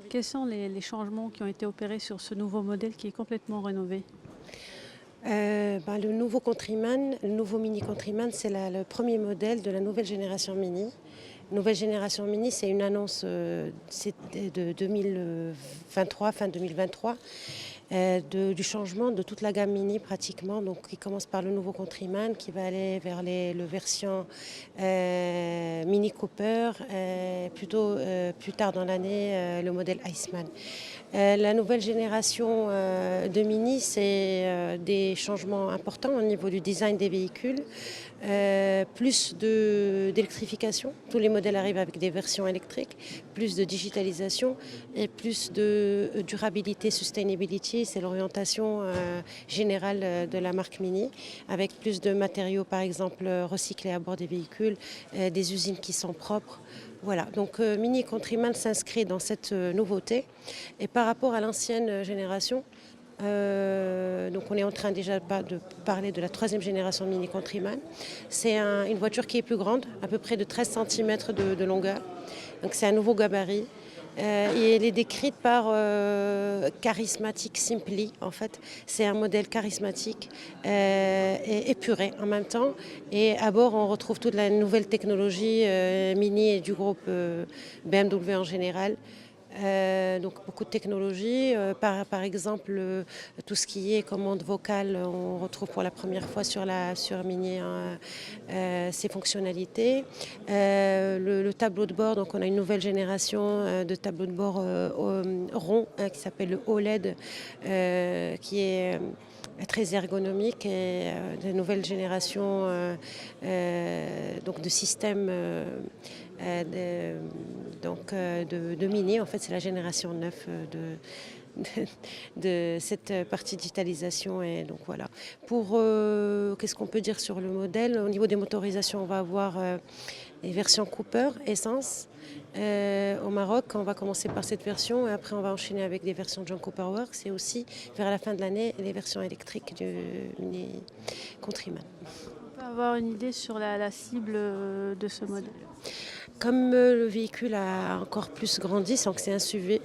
Quels sont les changements qui ont été opérés sur ce nouveau modèle qui est complètement rénové? Le nouveau Countryman, le nouveau Mini Countryman, c'est le premier modèle de la nouvelle génération Mini. Nouvelle génération Mini, c'est une annonce c'est de 2023, fin 2023, du changement de toute la gamme Mini pratiquement. Donc, il commence par le nouveau Countryman qui va aller vers le version Mini Cooper, plutôt plus tard dans l'année le modèle Iceman. La nouvelle génération de Mini, c'est des changements importants au niveau du design des véhicules, plus d'électrification. Tous les modèles arrivent avec des versions électriques, plus de digitalisation et plus de durabilité, sustainability. C'est l'orientation générale de la marque Mini, avec plus de matériaux, par exemple, recyclés à bord des véhicules, des usines qui sont propres. Voilà, donc Mini Countryman s'inscrit dans cette nouveauté. Et par rapport à l'ancienne génération, donc on est en train déjà de parler de la troisième génération Mini Countryman. C'est une voiture qui est plus grande, à peu près de 13 cm de longueur. Donc c'est un nouveau gabarit. Et elle est décrite par Charismatic Simply. En fait, c'est un modèle charismatique et épuré en même temps. Et à bord, on retrouve toute la nouvelle technologie Mini et du groupe BMW en général. Donc beaucoup de technologies. Par exemple, tout ce qui est commande vocale, on retrouve pour la première fois sur Mini ces fonctionnalités. Le tableau de bord, donc on a une nouvelle génération de tableau de bord rond qui s'appelle le OLED, qui est très ergonomique et de nouvelle génération donc de systèmes de Mini. En fait, c'est la génération 9 de cette partie digitalisation. Et donc voilà. Qu'est-ce qu'on peut dire sur le modèle? Au niveau des motorisations, on va avoir les versions Cooper, Essence. Au Maroc, on va commencer par cette version et après on va enchaîner avec des versions John Cooper Works et aussi vers la fin de l'année les versions électriques du Mini Countryman. On peut avoir une idée sur la cible de ce modèle? Comme le véhicule a encore plus grandi, donc c'est un SUV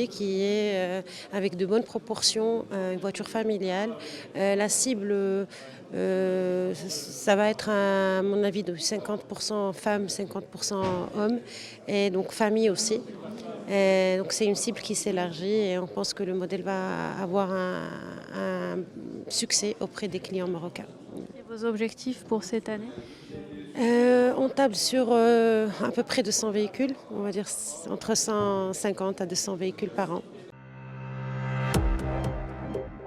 qui est avec de bonnes proportions, une voiture familiale. La cible, ça va être à mon avis de 50% femmes, 50% hommes, et donc famille aussi. Et donc c'est une cible qui s'élargit et on pense que le modèle va avoir un succès auprès des clients marocains. Et vos objectifs pour cette année? On table sur à peu près 200 véhicules, on va dire entre 150 à 200 véhicules par an.